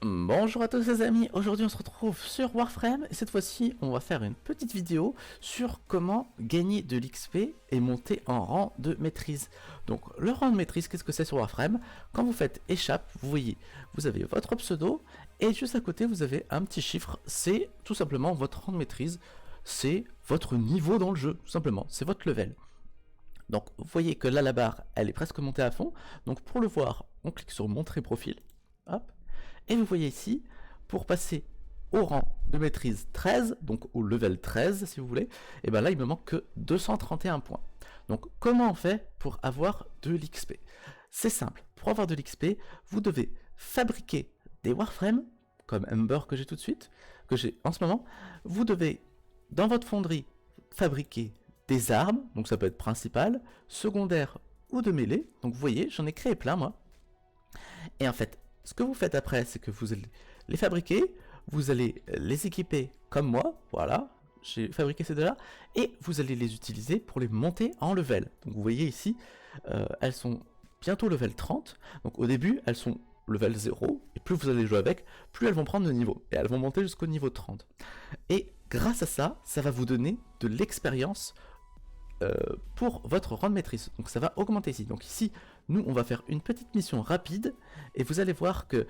Bonjour à tous les amis, aujourd'hui on se retrouve sur Warframe et cette fois-ci on va faire une petite vidéo sur comment gagner de l'XP et monter en rang de maîtrise. Donc le rang de maîtrise, qu'est-ce que c'est sur Warframe? Quand vous faites échappe, vous voyez, vous avez votre pseudo et juste à côté vous avez un petit chiffre, c'est tout simplement votre rang de maîtrise, c'est votre niveau dans le jeu, tout simplement, c'est votre level. Donc vous voyez que là la barre elle est presque montée à fond, donc pour le voir on clique sur montrer profil, hop. Et vous voyez ici, pour passer au rang de maîtrise 13, donc au level 13 si vous voulez, et bien là il me manque que 231 points. Donc comment on fait pour avoir de l'XP? C'est simple, pour avoir de l'XP, vous devez fabriquer des warframes, comme Ember que j'ai tout de suite, que j'ai en ce moment. Vous devez, dans votre fonderie, fabriquer des armes, donc ça peut être principal, secondaire ou de mêlée. Donc vous voyez, j'en ai créé plein moi. Et en fait, ce que vous faites après, c'est que vous allez les fabriquer, vous allez les équiper comme moi, voilà, j'ai fabriqué ces deux-là, et vous allez les utiliser pour les monter en level. Donc vous voyez ici, elles sont bientôt level 30, donc au début, elles sont level 0, et plus vous allez jouer avec, plus elles vont prendre de niveau, et elles vont monter jusqu'au niveau 30. Et grâce à ça, ça va vous donner de l'expérience pour votre rang de maîtrise, donc ça va augmenter ici. Donc ici, nous on va faire une petite mission rapide, et vous allez voir que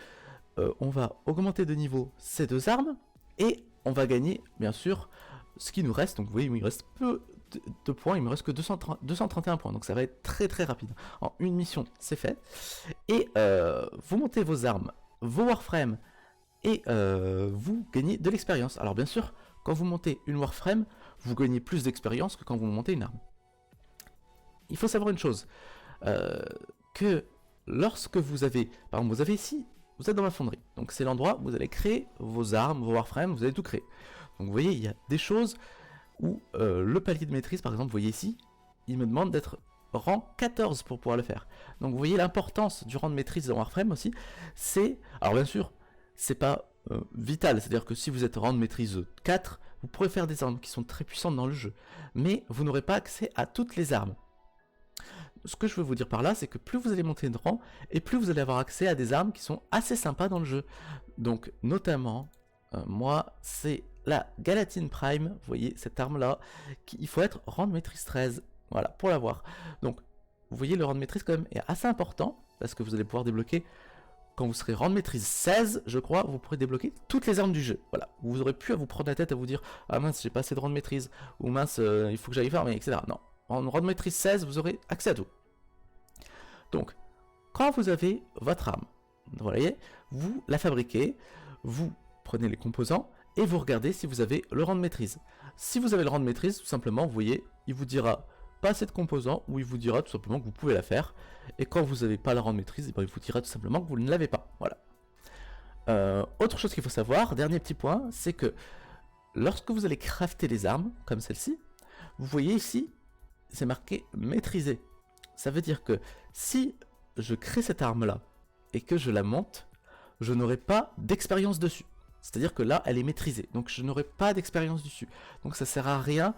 on va augmenter de niveau ces deux armes, et on va gagner bien sûr ce qui nous reste. Donc vous voyez, il me reste peu de points, il me reste que 231 points, donc ça va être très très rapide. En une mission, c'est fait. Et vous montez vos armes, vos warframes, et vous gagnez de l'expérience. Alors bien sûr, quand vous montez une warframe, vous gagnez plus d'expérience que quand vous montez une arme. Il faut savoir une chose, que lorsque vous avez, par exemple vous avez ici, vous êtes dans la fonderie, donc c'est l'endroit où vous allez créer vos armes, vos warframes, vous allez tout créer. Donc vous voyez, il y a des choses où le palier de maîtrise, par exemple, vous voyez ici, il me demande d'être rang 14 pour pouvoir le faire. Donc vous voyez l'importance du rang de maîtrise dans Warframe aussi, c'est, alors bien sûr, c'est pas vital, c'est-à-dire que si vous êtes rang de maîtrise 4, vous pourrez faire des armes qui sont très puissantes dans le jeu, mais vous n'aurez pas accès à toutes les armes. Ce que je veux vous dire par là, c'est que plus vous allez monter de rang, et plus vous allez avoir accès à des armes qui sont assez sympas dans le jeu. Donc notamment, moi, c'est la Galatine Prime, vous voyez cette arme-là, il faut être rang de maîtrise 13, voilà, pour l'avoir. Donc, vous voyez, le rang de maîtrise quand même est assez important, parce que vous allez pouvoir débloquer, quand vous serez rang de maîtrise 16, je crois, vous pourrez débloquer toutes les armes du jeu. Voilà, vous aurez plus à vous prendre la tête à vous dire « Ah mince, j'ai pas assez de rang de maîtrise » ou « Mince, il faut que j'aille farmer », etc. Non, en rang de maîtrise 16, vous aurez accès à tout. Donc, quand vous avez votre arme, vous voyez, vous la fabriquez, vous prenez les composants et vous regardez si vous avez le rang de maîtrise. Si vous avez le rang de maîtrise, tout simplement, vous voyez, il vous dira pas assez de composants ou il vous dira tout simplement que vous pouvez la faire. Et quand vous n'avez pas le rang de maîtrise, il vous dira tout simplement que vous ne l'avez pas. Voilà. Autre chose qu'il faut savoir, dernier petit point, c'est que lorsque vous allez crafter les armes, comme celle-ci, vous voyez ici, c'est marqué maîtriser. Ça veut dire que si je crée cette arme-là et que je la monte, je n'aurai pas d'expérience dessus. C'est-à-dire que là, elle est maîtrisée, donc je n'aurai pas d'expérience dessus. Donc ça sert à rien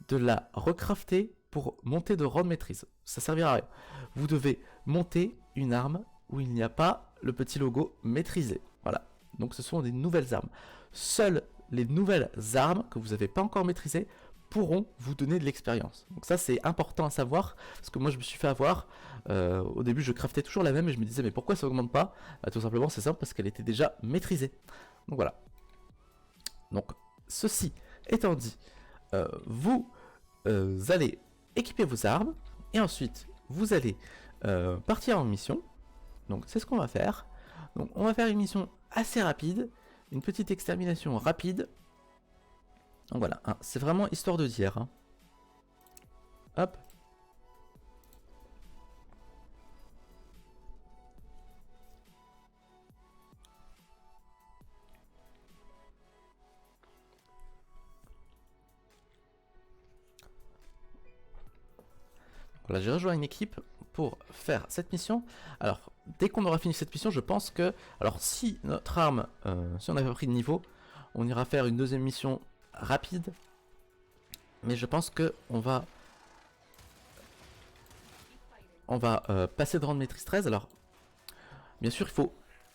de la recrafter pour monter de rang de maîtrise. Ça servira à rien. Vous devez monter une arme où il n'y a pas le petit logo maîtrisé. Voilà. Donc ce sont des nouvelles armes. Seules les nouvelles armes que vous n'avez pas encore maîtrisées pourront vous donner de l'expérience. Donc ça c'est important à savoir, parce que moi je me suis fait avoir, au début je craftais toujours la même et je me disais mais pourquoi ça augmente pas? Tout simplement c'est simple, parce qu'elle était déjà maîtrisée. Donc voilà. Donc ceci étant dit, vous allez équiper vos armes, et ensuite vous allez partir en mission. Donc c'est ce qu'on va faire. Donc on va faire une mission assez rapide, une petite extermination rapide. Donc voilà, hein, c'est vraiment histoire de dire. Hein. Hop. Voilà, j'ai rejoint une équipe pour faire cette mission. Alors, dès qu'on aura fini cette mission, je pense que... Alors, si notre arme, si on n'a pas pris de niveau, on ira faire une deuxième mission rapide. Mais je pense que on va passer de rang de maîtrise 13. Alors, bien sûr,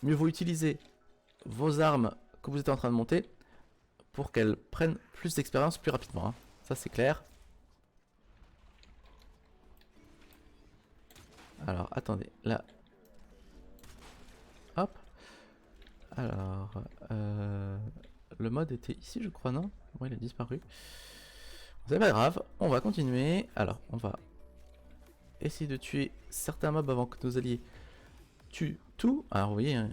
mieux vaut utiliser vos armes que vous êtes en train de monter pour qu'elles prennent plus d'expérience plus rapidement, hein. Ça c'est clair. Alors attendez, là. Hop. Alors, le mode était ici je crois, non? Ouais, il a disparu. C'est pas grave, on va continuer. Alors, on va essayer de tuer certains mobs avant que nos alliés tuent tout. Alors vous voyez, hein,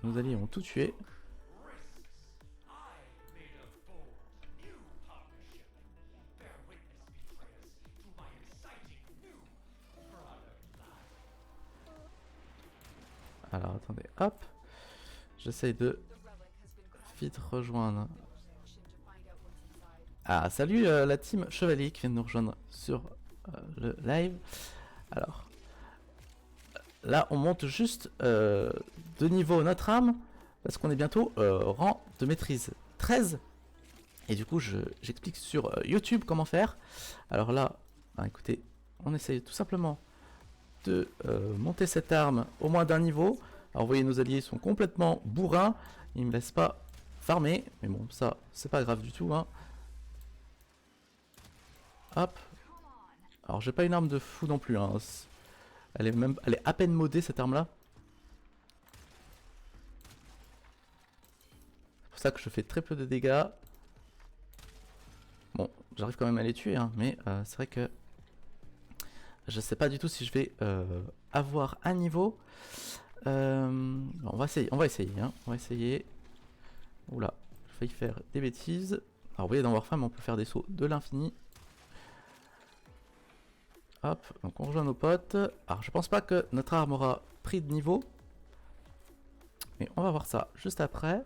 nos alliés ont tout tué. Alors attendez, hop. J'essaye de vite rejoindre. Ah, salut la team Chevalier qui vient de nous rejoindre sur le live. Alors, là on monte juste de niveau notre arme parce qu'on est bientôt rang de maîtrise 13. Et du coup j'explique sur YouTube comment faire. Alors là, bah, écoutez, on essaye tout simplement de monter cette arme au moins d'un niveau. Alors vous voyez, nos alliés sont complètement bourrins, ils me laissent pas farmer, mais bon, ça c'est pas grave du tout, hein. Hop. Alors j'ai pas une arme de fou non plus, hein. Elle est à peine modée cette arme là. C'est pour ça que je fais très peu de dégâts. Bon, j'arrive quand même à les tuer, hein, mais c'est vrai que je sais pas du tout si je vais avoir un niveau. On va essayer, hein, on va essayer. Oula, j'ai failli faire des bêtises. Alors vous voyez, dans Warframe on peut faire des sauts de l'infini. Hop, donc on rejoint nos potes. Alors je pense pas que notre arme aura pris de niveau, mais on va voir ça juste après.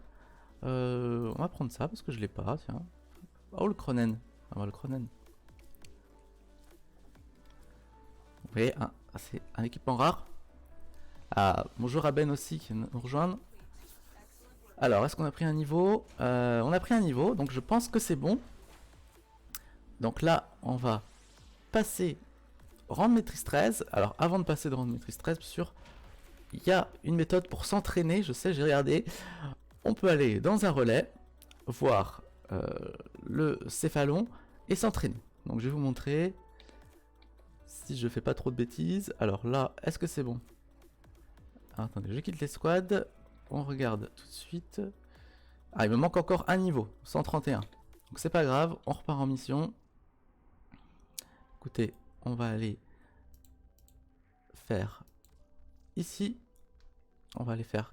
On va prendre ça parce que je l'ai pas, tiens. Oh le Cronen, on va le Cronen. Vous voyez, c'est un équipement rare. Ah, bonjour à Ben aussi qui vient nous rejoindre. Alors, est-ce qu'on a pris un niveau? On a pris un niveau, donc je pense que c'est bon. Donc là, on va passer rang de maîtrise 13. Alors, avant de passer de rang de maîtrise 13, bien sûr, il y a une méthode pour s'entraîner. Je sais, j'ai regardé. On peut aller dans un relais, voir le céphalon et s'entraîner. Donc, je vais vous montrer si je fais pas trop de bêtises. Alors là, est-ce que c'est bon? Alors, attendez, je quitte les squads. On regarde tout de suite. Ah, il me manque encore un niveau, 131. Donc c'est pas grave, on repart en mission. Écoutez, on va aller faire ici. On va aller faire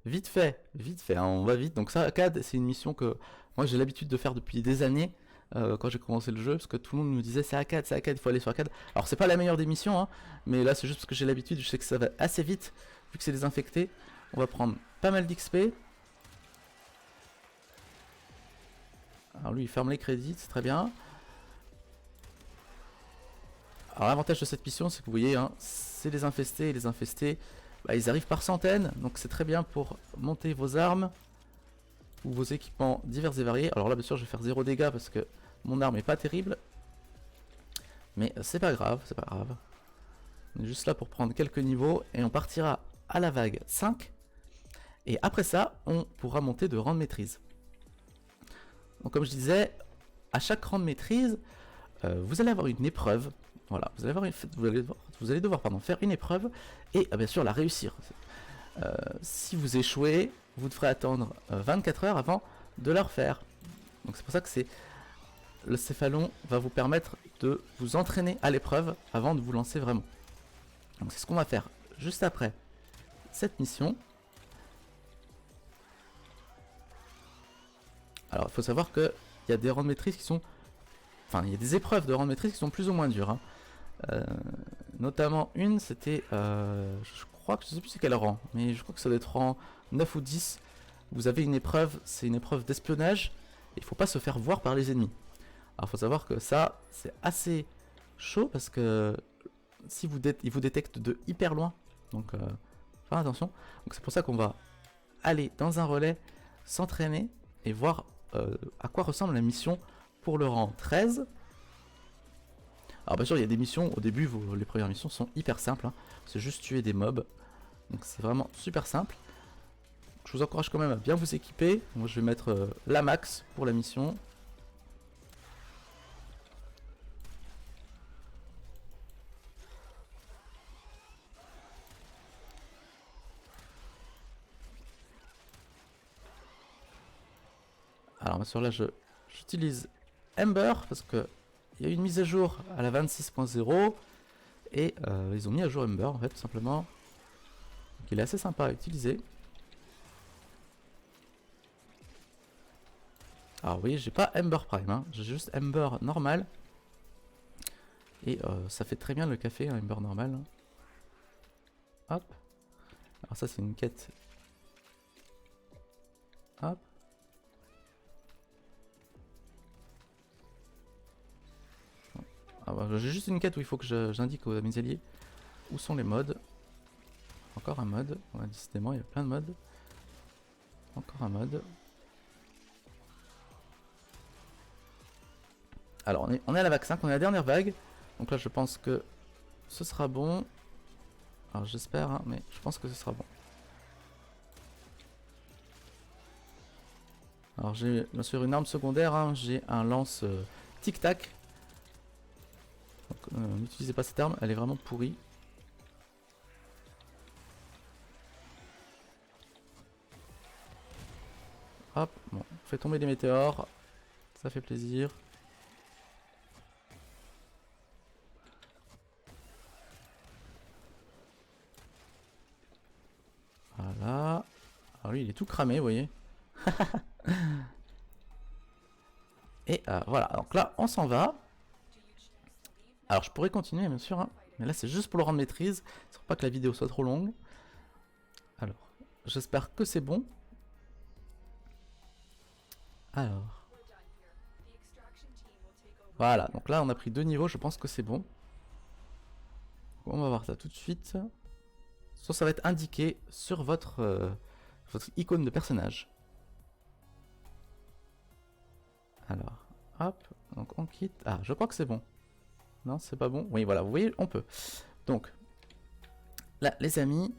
vite fait, hein, on va vite. Donc ça, ACAD, c'est une mission que moi j'ai l'habitude de faire depuis des années. Quand j'ai commencé le jeu, parce que tout le monde me disait c'est ACAD, il faut aller sur ACAD. Alors c'est pas la meilleure des missions, hein, mais là c'est juste parce que j'ai l'habitude, je sais que ça va assez vite, vu que c'est désinfecté. On va prendre pas mal d'XP. Alors lui il ferme les crédits, c'est très bien. Alors l'avantage de cette mission, c'est que vous voyez, hein, c'est les infestés, et les infestés, bah, ils arrivent par centaines, donc c'est très bien pour monter vos armes ou vos équipements divers et variés. Alors là bien sûr je vais faire 0 dégâts parce que mon arme est pas terrible, mais c'est pas grave, c'est pas grave. On est juste là pour prendre quelques niveaux et on partira à la vague 5. Et après ça, on pourra monter de rang de maîtrise. Donc comme je disais, à chaque rang de maîtrise, vous allez avoir une épreuve. Voilà, vous allez devoir faire une épreuve et bien sûr la réussir. Si vous échouez, vous devrez attendre 24 heures avant de la refaire. Donc c'est pour ça que le céphalon va vous permettre de vous entraîner à l'épreuve avant de vous lancer vraiment. Donc c'est ce qu'on va faire juste après cette mission. Alors il faut savoir qu'il y a des rangs de maîtrise qui sont... Enfin il y a des épreuves de rangs de maîtrise qui sont plus ou moins dures, hein. Notamment une, c'était... je crois que je sais plus c'est quel rang, mais je crois que ça doit être rang 9 ou 10. Vous avez une épreuve, c'est une épreuve d'espionnage. Il faut pas se faire voir par les ennemis. Alors il faut savoir que ça, c'est assez chaud parce que si ils vous détectent de hyper loin. Donc faire attention. Donc c'est pour ça qu'on va aller dans un relais, s'entraîner et voir à quoi ressemble la mission pour le rang 13. Alors bien sûr il y a des missions, au début les premières missions sont hyper simples, hein. C'est juste tuer des mobs. Donc c'est vraiment super simple. Je vous encourage quand même à bien vous équiper. Moi je vais mettre la max pour la mission. Alors bien sûr là j'utilise Ember parce que il y a eu une mise à jour à la 26.0 et ils ont mis à jour Ember en fait tout simplement. Donc il est assez sympa à utiliser. Alors oui, j'ai pas Ember Prime, hein. J'ai juste Ember normal. Et ça fait très bien le café, hein, Ember normal. Hop. Alors ça c'est une quête. Hop. Ah bah, j'ai juste une quête où il faut que j'indique à mes alliés où sont les modes. Encore un mode. Ouais, décidément il y a plein de modes. Encore un mode. Alors on est à la vague 5, on est à la dernière vague. Donc là je pense que ce sera bon. Alors j'espère, hein, mais je pense que ce sera bon. Alors j'ai bien sûr une arme secondaire, hein, j'ai un lance tic-tac. N'utilisez pas cette arme, elle est vraiment pourrie. Hop, bon, on fait tomber des météores, ça fait plaisir. Voilà. Alors lui il est tout cramé, vous voyez. Et voilà, donc là on s'en va. Alors je pourrais continuer bien sûr, hein, mais là c'est juste pour le rendre maîtrise, pour pas que la vidéo soit trop longue. Alors, j'espère que c'est bon. Alors. Voilà, donc là on a pris 2 niveaux, je pense que c'est bon. On va voir ça tout de suite. Soit ça va être indiqué sur votre icône de personnage. Alors, hop, donc on quitte. Ah, je crois que c'est bon. Non, c'est pas bon. Oui, voilà, vous voyez, on peut. Donc, là, les amis,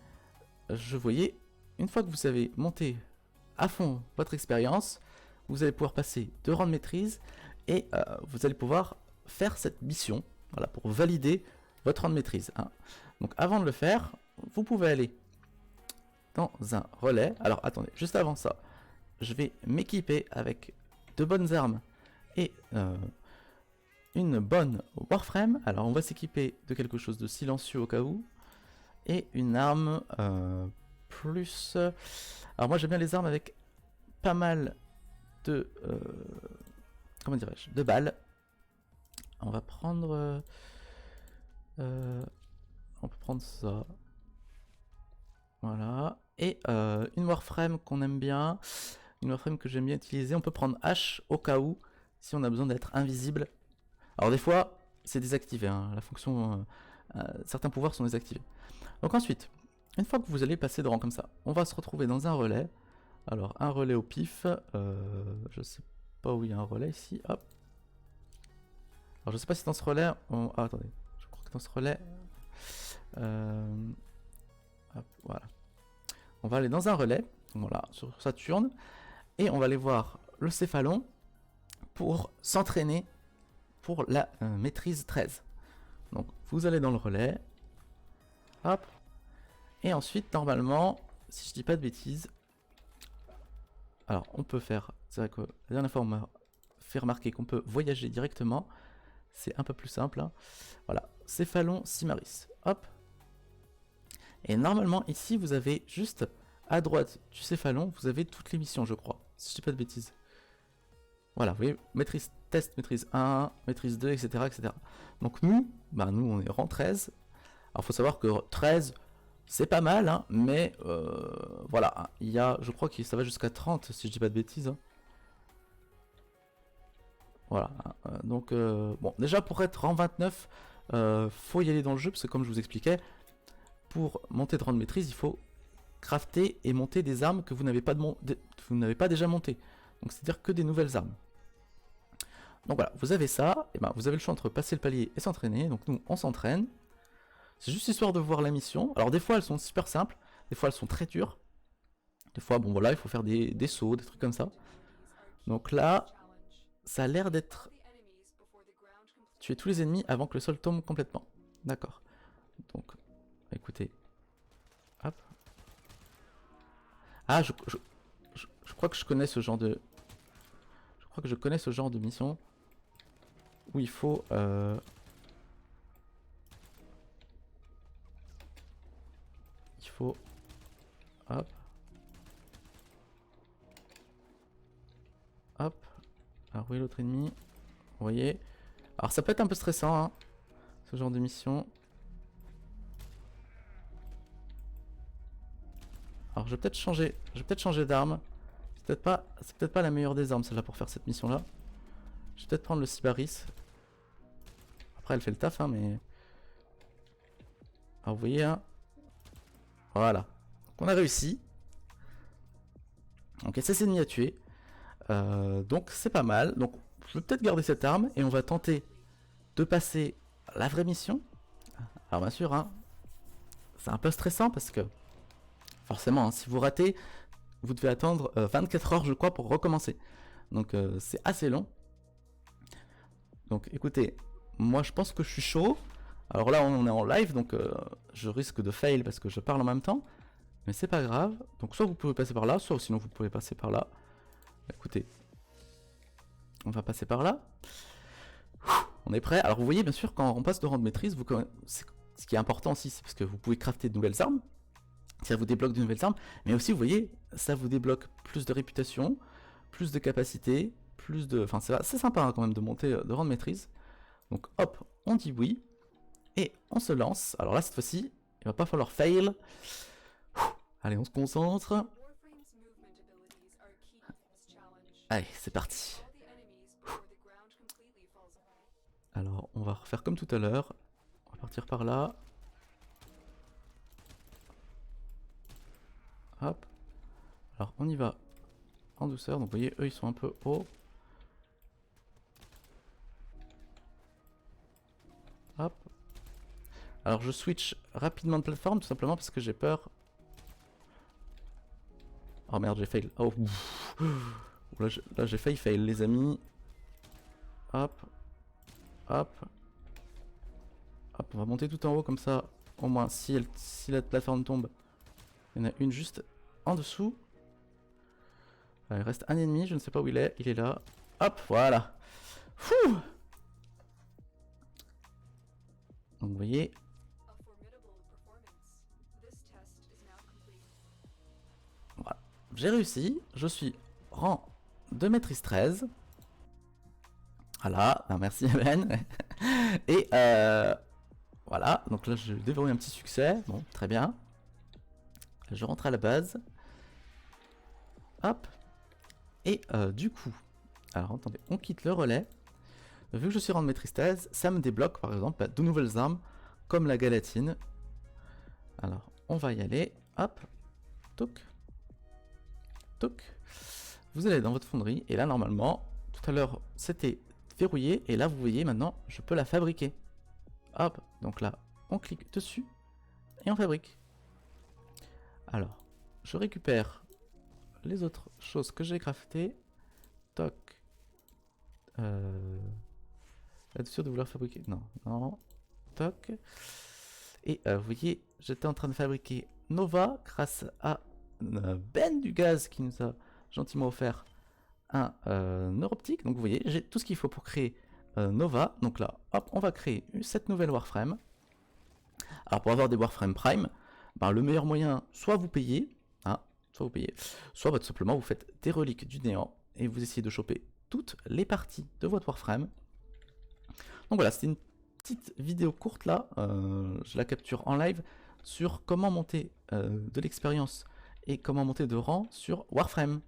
je voyais, une fois que vous avez monté à fond votre expérience, vous allez pouvoir passer 2 rangs de maîtrise et vous allez pouvoir faire cette mission, voilà, pour valider votre rang de maîtrise. Hein. Donc, avant de le faire, vous pouvez aller dans un relais. Alors, attendez, juste avant ça, je vais m'équiper avec de bonnes armes et une bonne Warframe. Alors on va s'équiper de quelque chose de silencieux au cas où. Et une arme plus... Alors moi j'aime bien les armes avec pas mal de... comment dirais-je, de balles. On va prendre... on peut prendre ça. Voilà. Et une Warframe qu'on aime bien. Une Warframe que j'aime bien utiliser. On peut prendre H au cas où, si on a besoin d'être invisible. Alors des fois, c'est désactivé, hein, la fonction, certains pouvoirs sont désactivés. Donc ensuite, une fois que vous allez passer de rang comme ça, on va se retrouver dans un relais. Alors un relais au pif, je sais pas où il y a un relais ici, hop. Alors je sais pas si dans ce relais, ah, attendez, je crois que dans ce relais, hop, voilà. On va aller dans un relais, voilà, sur Saturne, et on va aller voir le céphalon pour s'entraîner pour la maîtrise 13. Donc vous allez dans le relais, hop, et ensuite normalement, si je dis pas de bêtises, alors on peut faire, c'est vrai que la dernière fois on m'a fait remarquer qu'on peut voyager directement, c'est un peu plus simple, hein. Voilà, céphalon Simaris, hop, et normalement ici vous avez juste à droite du céphalon, vous avez toutes les missions je crois, si je dis pas de bêtises. Voilà, vous voyez, maîtrise test, maîtrise 1, maîtrise 2, etc. etc. Donc nous, bah nous on est rang 13. Alors faut savoir que 13, c'est pas mal, hein, mais voilà, il y a, je crois que ça va jusqu'à 30 si je dis pas de bêtises. Hein. Voilà, donc bon, déjà pour être rang 29, faut y aller dans le jeu, parce que comme je vous expliquais, pour monter de rang de maîtrise, il faut crafter et monter des armes que vous n'avez pas déjà montées. Donc c'est-à-dire que des nouvelles armes. Donc voilà, vous avez ça, et ben vous avez le choix entre passer le palier et s'entraîner. Donc nous, on s'entraîne. C'est juste histoire de voir la mission. Alors des fois, elles sont super simples. Des fois elles sont très dures. Des fois, bon voilà, il faut faire des sauts, des trucs comme ça. Donc là, ça a l'air d'être tuer tous les ennemis avant que le sol tombe complètement. D'accord. Donc, écoutez. Hop. Ah, je crois que je connais ce genre de... Je crois que je connais ce genre de mission. Où il faut... Il faut... Hop. Hop. Alors oui, l'autre ennemi. Vous voyez. Alors ça peut être un peu stressant, hein, ce genre de mission. Alors je vais peut-être changer d'arme. C'est peut-être pas la meilleure des armes celle-là pour faire cette mission-là. Je vais peut-être prendre le Sybaris. Après elle fait le taf, hein, mais... Alors vous voyez, hein. Voilà. Donc on a réussi. Donc il y a 16 ennemis à tuer. Donc c'est pas mal. Donc je vais peut-être garder cette arme et on va tenter de passer à la vraie mission. Alors bien sûr, hein, c'est un peu stressant parce que forcément, hein, si vous ratez, vous devez attendre 24 heures je crois pour recommencer. Donc c'est assez long. Donc écoutez, moi je pense que je suis chaud. Alors là on est en live donc je risque de fail parce que je parle en même temps. Mais c'est pas grave. Donc soit vous pouvez passer par là, soit sinon vous pouvez passer par là. Écoutez, on va passer par là. On est prêt. Alors vous voyez bien sûr quand on passe de rang de maîtrise, ce qui est important aussi, c'est parce que vous pouvez crafter de nouvelles armes. Ça vous débloque de nouvelles armes. Mais aussi vous voyez, ça vous débloque plus de réputation, plus de capacité, plus de... Enfin c'est sympa hein, quand même de monter de rang de maîtrise. Donc hop, on dit oui. Et on se lance. Alors là cette fois-ci, il va pas falloir fail. Allez, on se concentre. Allez, c'est parti. Alors, on va refaire comme tout à l'heure. On va partir par là. Hop. Alors, on y va en douceur. Donc, vous voyez, eux, ils sont un peu hauts. Hop. Alors, je switch rapidement de plateforme, tout simplement parce que j'ai peur. Oh merde, j'ai fail. Oh, là j'ai failli fail, les amis. Hop. Hop. Hop, on va monter tout en haut comme ça. Au moins, si la plateforme tombe, il y en a une juste en dessous. Il reste un ennemi, je ne sais pas où il est. Il est là. Hop, voilà. Fouh. Donc vous voyez. Voilà. J'ai réussi. Je suis rang de maîtrise 13. Voilà, ben merci Ben. Et voilà, donc là je déverrouille un petit succès. Bon, très bien. Je rentre à la base. Hop. Et du coup, alors attendez, on quitte le relais. Vu que je suis rang de maîtrise 13, ça me débloque par exemple de nouvelles armes comme la galatine. Alors on va y aller. Hop. Toc. Toc. Vous allez dans votre fonderie et là normalement, tout à l'heure c'était verrouillé et là vous voyez maintenant je peux la fabriquer. Hop, donc là on clique dessus et on fabrique. Alors je récupère les autres choses que j'ai craftées. Toc. Là-dessus de vouloir fabriquer. Non, non. Toc. Et vous voyez, j'étais en train de fabriquer Nova grâce à Ben du Gaz qui nous a gentiment offert un neuroptique. Donc vous voyez, j'ai tout ce qu'il faut pour créer Nova. Donc là, hop, on va créer cette nouvelle Warframe. Alors pour avoir des Warframe Prime, ben, le meilleur moyen, soit vous payez, hein, soit tout simplement vous faites des reliques du néant et vous essayez de choper toutes les parties de votre Warframe. Donc voilà, c'était une petite vidéo courte là, je la capture en live sur comment monter de l'expérience et comment monter de rang sur Warframe.